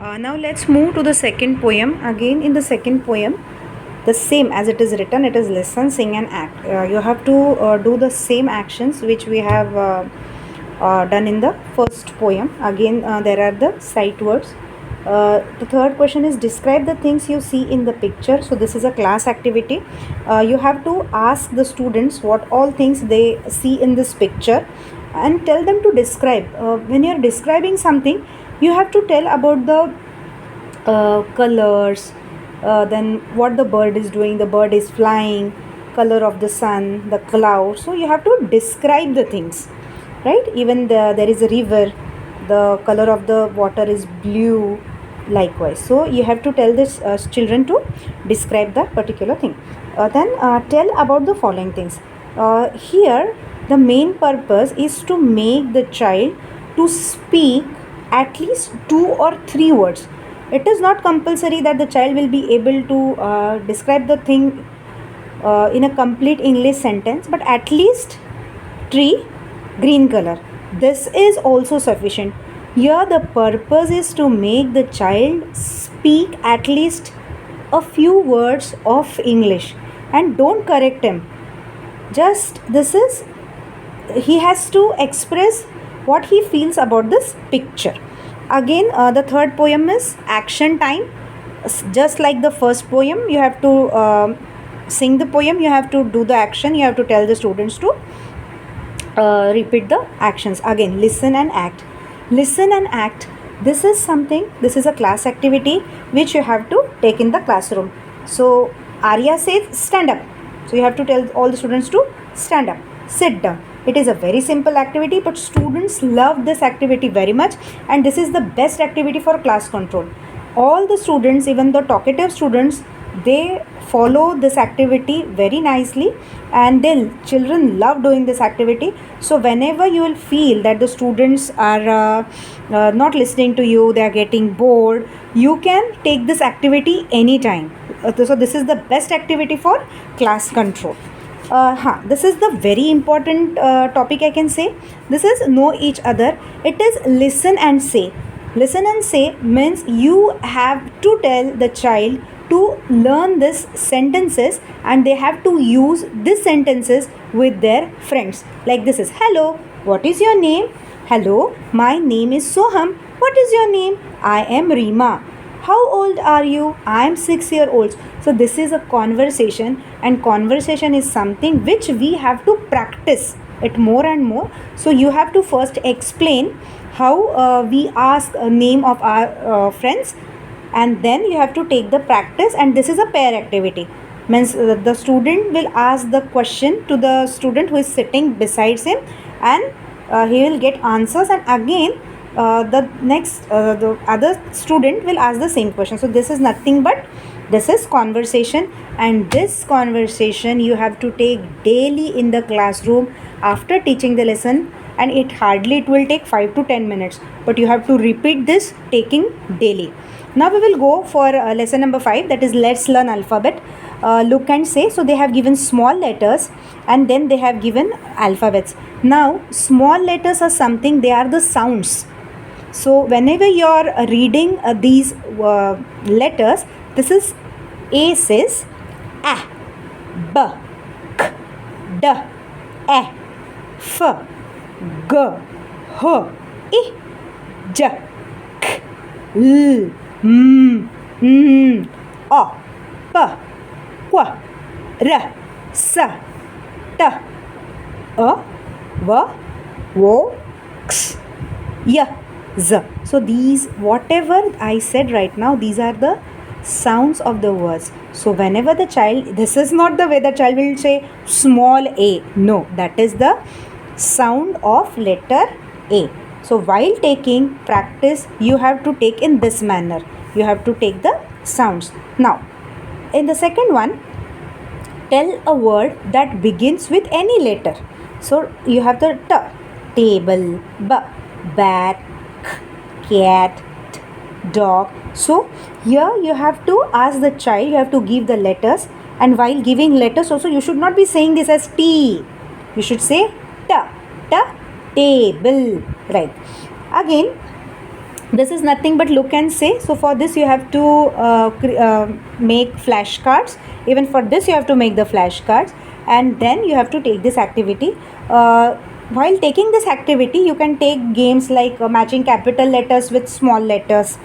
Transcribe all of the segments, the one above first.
Now let's move to the second poem. Again, in the second poem, the same as it is written, it is listen, sing, and act. You have to do the same actions which we have done in the first poem. Again, there are the sight words. The third question is describe the things you see in the picture. So this is a class activity. You have to ask the students what all things they see in this picture and tell them to describe. When you are describing something, you have to tell about the colors, then what the bird is doing. The bird is flying, color of the sun, the cloud. So you have to describe the things, right? Even there is a river, the color of the water is blue, likewise. So you have to tell this children to describe the particular thing. Then tell about the following things. Here the main purpose is to make the child to speak at least 2 or 3 words. It is not compulsory that the child will be able to describe the thing in a complete English sentence, but at least tree, green color, this is also sufficient. Here the purpose is to make the child speak at least a few words of English, and don't correct him. Just this is, he has to express what he feels about this picture. Again, the third poem is action time. Just like the first poem, you have to sing the poem, you have to do the action, you have to tell the students to repeat the actions. Again, listen and act. Listen and act, this is something, this is a class activity which you have to take in the classroom. So Arya says stand up, so you have to tell all the students to stand up, sit down. It is a very simple activity, but students love this activity very much, and this is the best activity for class control. All the students, even the talkative students, they follow this activity very nicely, and children love doing this activity. So whenever you will feel that the students are not listening to you, they are getting bored, you can take this activity anytime. So this is the best activity for class control. This is the very important topic, I can say. This is know each other. It is listen and say. Listen and say means you have to tell the child to learn these sentences, and they have to use these sentences with their friends. Like this is, hello, what is your name? Hello, my name is Soham. What is your name? I am Rima. How old are you? I am 6 years old. So this is a conversation, and conversation is something which we have to practice it more and more. So you have to first explain how we ask a name of our friends, and then you have to take the practice, and this is a pair activity. Means the student will ask the question to the student who is sitting besides him, and he will get answers, and again the other student will ask the same question. So this is nothing but this is conversation, and this conversation you have to take daily in the classroom after teaching the lesson, and it will take 5 to 10 minutes, but you have to repeat this taking daily. Now we will go for lesson number 5, that is let's learn alphabet. Look and say. So they have given small letters, and then they have given alphabets. Now small letters are something, they are the sounds. So whenever you are reading these letters, this is A says A, B, K, D, E, F, G, H, I, J, K, L, M, N, O, P, Q, R, S, T, U, V, W, X, Y, Z. So these, whatever I said right now, these are the sounds of the words. So whenever the child, this is not the way the child will say small a. No, that is the sound of letter A. So while taking practice, you have to take in this manner. You have to take the sounds. Now, in the second one, tell a word that begins with any letter. So you have the table, bat, cat, dog. So here you have to ask the child, you have to give the letters, and while giving letters also you should not be saying this as T. You should say table, right? Again, This is nothing but look and say. So for this you have to make flashcards. Even for this you have to make the flashcards, and then you have to take this activity. While taking this activity, you can take games like matching capital letters with small letters,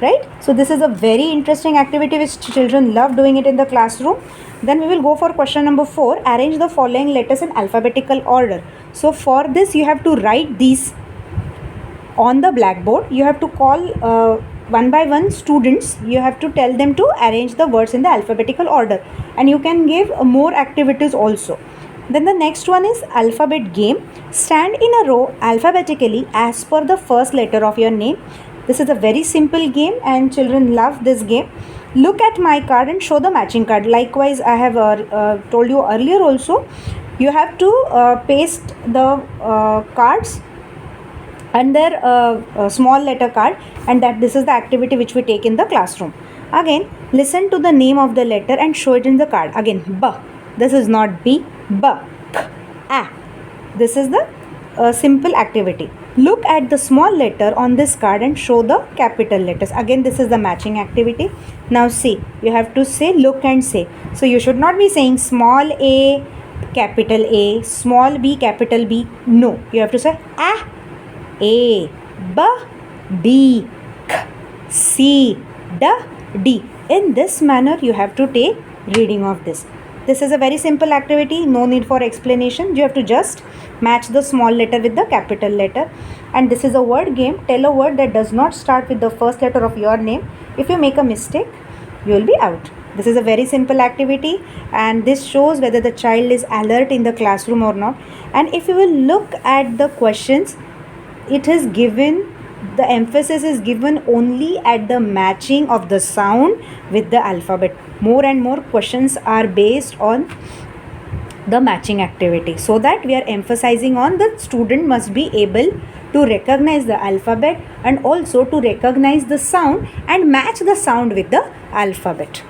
right? So this is a very interesting activity which children love doing it in the classroom. Then we will go for question number 4. Arrange the following letters in alphabetical order. So for this you have to write these on the blackboard. You have to call one by one students. You have to tell them to arrange the words in the alphabetical order, and you can give more activities also. Then the next one is alphabet game. Stand in a row alphabetically as per the first letter of your name. This is a very simple game and children love this game. Look at my card and show the matching card. Likewise, I have told you earlier also, you have to paste the cards under a small letter card, and that this is the activity which we take in the classroom. Again, listen to the name of the letter and show it in the card. Again, B. This is not B. B. K. A. This is the simple activity. Look at the small letter on this card and show the capital letters. Again, this is the matching activity. Now see, you have to say look and say. So you should not be saying small a, capital A, small b, capital B. No, you have to say A, B, B, K, C, D, D. In this manner, you have to take reading of this. This is a very simple activity, no need for explanation. You have to just match the small letter with the capital letter. And this is a word game. Tell a word that does not start with the first letter of your name. If you make a mistake, you will be out. This is a very simple activity, and this shows whether the child is alert in the classroom or not. And if you will look at the questions, it is given, the emphasis is given only at the matching of the sound with the alphabet. More and more questions are based on the matching activity, so that we are emphasizing on the student must be able to recognize the alphabet and also to recognize the sound and match the sound with the alphabet.